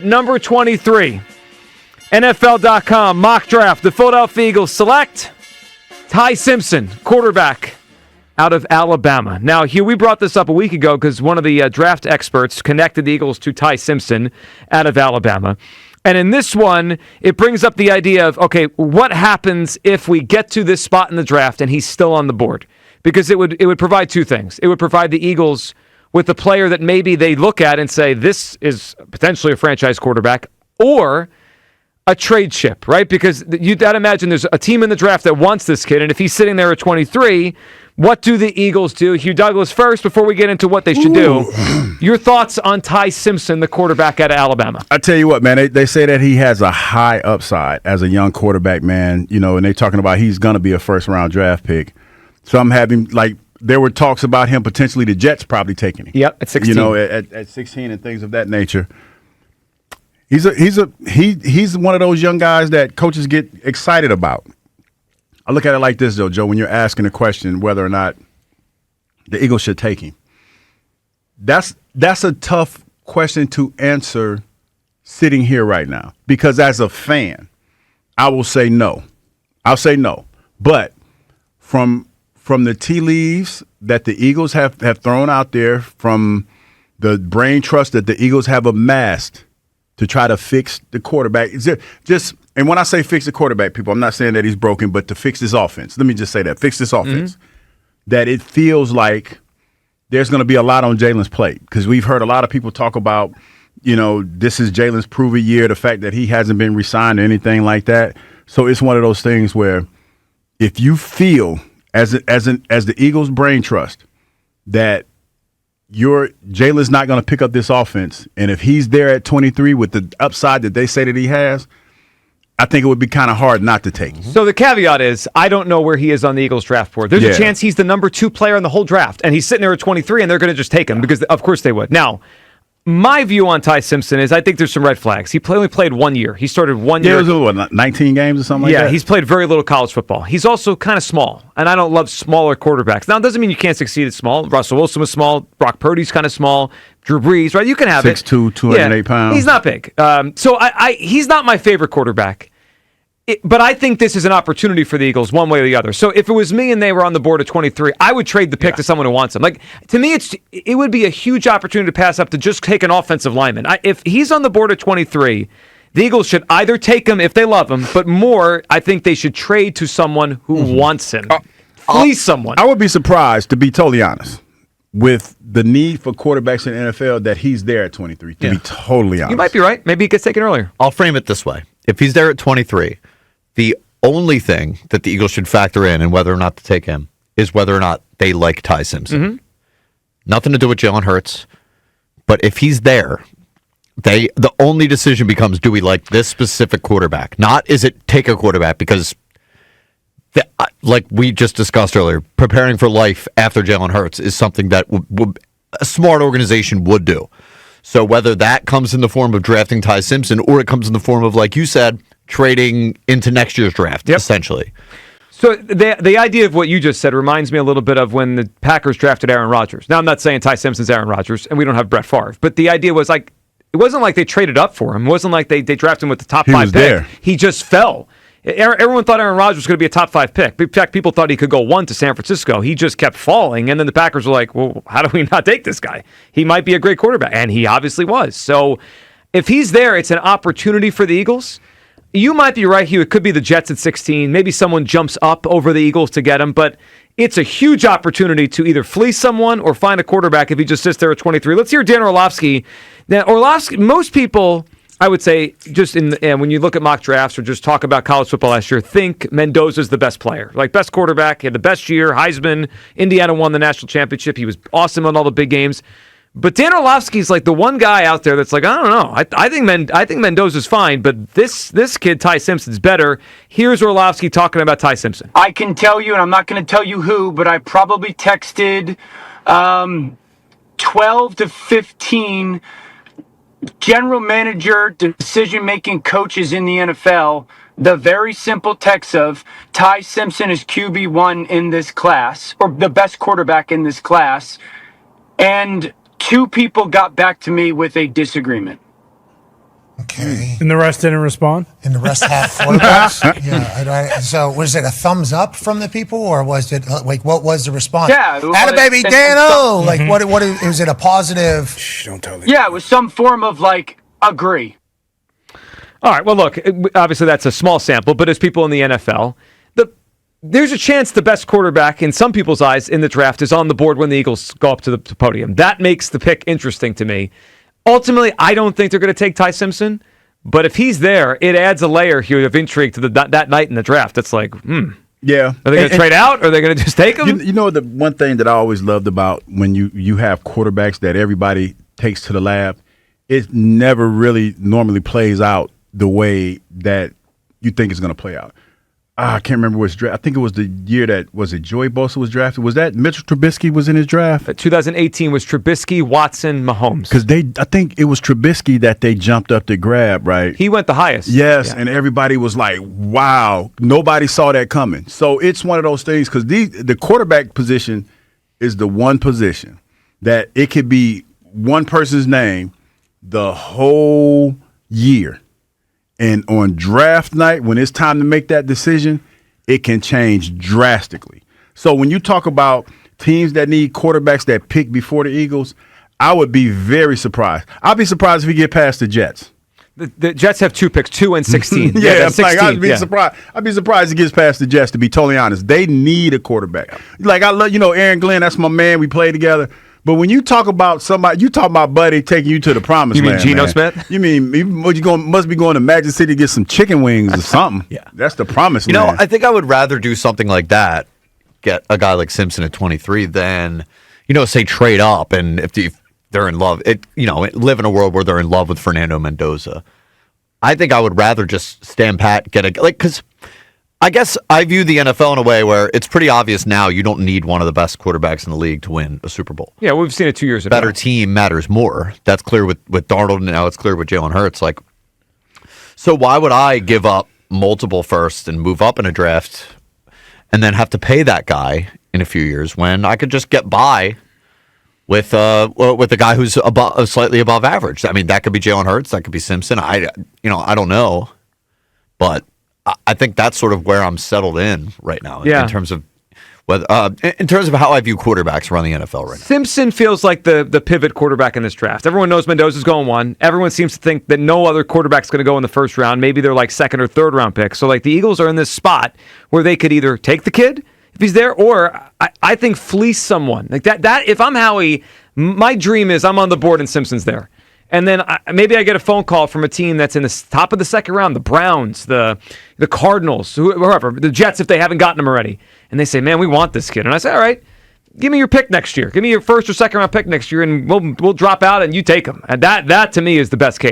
Number 23, NFL.com mock draft. The Philadelphia Eagles select Ty Simpson, quarterback out of Alabama. Now, Hugh, we brought this up a week ago because one of the draft experts connected the Eagles to Ty Simpson out of Alabama. And in this one, it brings up the idea of, okay, what happens if we get to this spot in the draft and he's still on the board? Because it would provide two things. It would provide the Eagles with a player that maybe they look at and say, this is potentially a franchise quarterback, or a trade chip, right? Because you'd got to imagine there's a team in the draft that wants this kid, and if he's sitting there at 23, what do the Eagles do? Hugh Douglas, first, before we get into what they should do, your thoughts on Ty Simpson, the quarterback out of Alabama? I tell you what, man, they say that he has a high upside as a young quarterback, man, and they're talking about he's going to be a first-round draft pick. So I'm having, there were talks about him potentially the Jets probably taking him. Yep, at 16. At 16 and things of that nature. He's one of those young guys that coaches get excited about. I look at it like this, though, Joe, when you're asking a question whether or not the Eagles should take him. That's a tough question to answer sitting here right now, because as a fan, I will say no. I'll say no. But from the tea leaves that the Eagles have thrown out there, from the brain trust that the Eagles have amassed to try to fix the quarterback. And when I say fix the quarterback, people, I'm not saying that he's broken, but to fix this offense. Let me just say that. Fix this offense. Mm-hmm. That it feels like there's going to be a lot on Jalen's plate, because we've heard a lot of people talk about, this is Jalen's prove-it year, the fact that he hasn't been re-signed or anything like that. So it's one of those things where if you feel as the Eagles' brain trust that Jalen's not going to pick up this offense, and if he's there at 23 with the upside that they say that he has, I think it would be kind of hard not to take him. So the caveat is, I don't know where he is on the Eagles draft board. There's a chance he's the number 2 player in the whole draft, and he's sitting there at 23, and they're going to just take him, because of course they would. Now, my view on Ty Simpson is I think there's some red flags. He only played 1 year. He started 1 year. Yeah, it was, 19 games or something like that? Yeah, he's played very little college football. He's also kind of small, and I don't love smaller quarterbacks. Now, it doesn't mean you can't succeed at small. Russell Wilson was small. Brock Purdy's kind of small. Drew Brees, right? You can have 6'2", 208 pounds. He's not big. So he's not my favorite quarterback. But I think this is an opportunity for the Eagles one way or the other. So if it was me and they were on the board at 23, I would trade the pick to someone who wants him. To me, it would be a huge opportunity to pass up to just take an offensive lineman. If he's on the board at 23, the Eagles should either take him if they love him, but more, I think they should trade to someone who wants him. Fleece someone. I would be surprised, to be totally honest, with the need for quarterbacks in the NFL, that he's there at 23, to be totally honest. You might be right. Maybe he gets taken earlier. I'll frame it this way. If he's there at 23, the only thing that the Eagles should factor in whether or not to take him is whether or not they like Ty Simpson. Mm-hmm. Nothing to do with Jalen Hurts. But if he's there, the only decision becomes, do we like this specific quarterback? Not is it take a quarterback, because like we just discussed earlier, preparing for life after Jalen Hurts is something that a smart organization would do. So whether that comes in the form of drafting Ty Simpson, or it comes in the form of, like you said, trading into next year's draft, essentially. So the idea of what you just said reminds me a little bit of when the Packers drafted Aaron Rodgers. Now, I'm not saying Ty Simpson's Aaron Rodgers, and we don't have Brett Favre, but the idea was it wasn't like they traded up for him. It wasn't like they drafted him with the top 5 pick. There. He just fell. Everyone thought Aaron Rodgers was going to be a top 5 pick. In fact, people thought he could go 1 to San Francisco. He just kept falling, and then the Packers were like, well, how do we not take this guy? He might be a great quarterback, and he obviously was. So if he's there, it's an opportunity for the Eagles. You might be right, Hugh. It could be the Jets at 16. Maybe someone jumps up over the Eagles to get him, but it's a huge opportunity to either fleece someone or find a quarterback if he just sits there at 23. Let's hear Dan Orlovsky. Now, Orlovsky, most people, I would say, just when you look at mock drafts or just talk about college football last year, think Mendoza's the best player. Like, best quarterback, he had the best year, Heisman. Indiana won the national championship. He was awesome on all the big games. But Dan Orlovsky's like the one guy out there that's like, I don't know. I think Mendoza's fine, but this kid, Ty Simpson's better. Here's Orlovsky talking about Ty Simpson. I can tell you, and I'm not going to tell you who, but I probably texted 12 to 15 general manager, decision-making coaches in the NFL, the very simple text of Ty Simpson is QB1 in this class, or the best quarterback in this class, and 2 people got back to me with a disagreement. Okay. And the rest didn't respond? And the rest had quarterbacks? Yeah. So was it a thumbs up from the people, or was it, like, what was the response? Yeah. Atta baby Dano! Like, what was it a positive? Shh, don't tell me. Yeah, it was some form of, like, agree. All right. Well, look, obviously that's a small sample, but as people in the NFL, there's a chance the best quarterback in some people's eyes in the draft is on the board when the Eagles go up to the podium. That makes the pick interesting to me. Ultimately, I don't think they're going to take Ty Simpson, but if he's there, it adds a layer here of intrigue to that night in the draft. It's like, Yeah. Are they going to trade out? Or are they going to just take him? You know, the one thing that I always loved about when you have quarterbacks that everybody takes to the lab, it never really normally plays out the way that you think it's going to play out. I can't remember which draft. I think it was the year that, was it Joey Bosa was drafted? Was that Mitchell Trubisky was in his draft? 2018 was Trubisky, Watson, Mahomes. Because I think it was Trubisky that they jumped up to grab, right? He went the highest. Yes, Yeah. and everybody was like, wow, nobody saw that coming. So it's one of those things, because the quarterback position is the one position that it could be one person's name the whole year. And on draft night, when it's time to make that decision, it can change drastically. So when you talk about teams that need quarterbacks that pick before the Eagles, I would be very surprised. I'd be surprised if we get past the Jets. The Jets have 2 picks, 2 and 16. Yeah, 16. I'd be surprised. I'd be surprised if it gets past the Jets, to be totally honest. They need a quarterback. Like, I love, Aaron Glenn, that's my man. We play together. But when you talk about somebody, you talk about Buddy taking you to the promised land. You mean Geno man. Smith? You mean what, must be going to Magic City to get some chicken wings or something. Yeah. That's the promised You know, land. I think I would rather do something like that, get a guy like Simpson at 23, than, say trade up, and if they're in love, live in a world where they're in love with Fernando Mendoza. I think I would rather just stand pat, because I guess I view the NFL in a way where it's pretty obvious now you don't need one of the best quarterbacks in the league to win a Super Bowl. Yeah, we've seen it 2 years ago. Better team matters more. That's clear with Darnold, and now it's clear with Jalen Hurts. So why would I give up multiple firsts and move up in a draft and then have to pay that guy in a few years when I could just get by with a guy who's slightly above average? I mean, that could be Jalen Hurts, that could be Simpson. I don't know, but I think that's sort of where I'm settled in right now in terms of in terms of how I view quarterbacks around the NFL right now. Simpson feels like the pivot quarterback in this draft. Everyone knows Mendoza's going 1. Everyone seems to think that no other quarterback's going to go in the first round. Maybe they're like second or third round picks. So the Eagles are in this spot where they could either take the kid if he's there, or I think fleece someone like that. That if I'm Howie, my dream is I'm on the board and Simpson's there. And then maybe I get a phone call from a team that's in the top of the second round, the Browns, the Cardinals, whoever, the Jets if they haven't gotten him already. And they say, man, we want this kid. And I say, all right, give me your pick next year. Give me your first or second round pick next year, and we'll drop out and you take him. And that to me is the best case.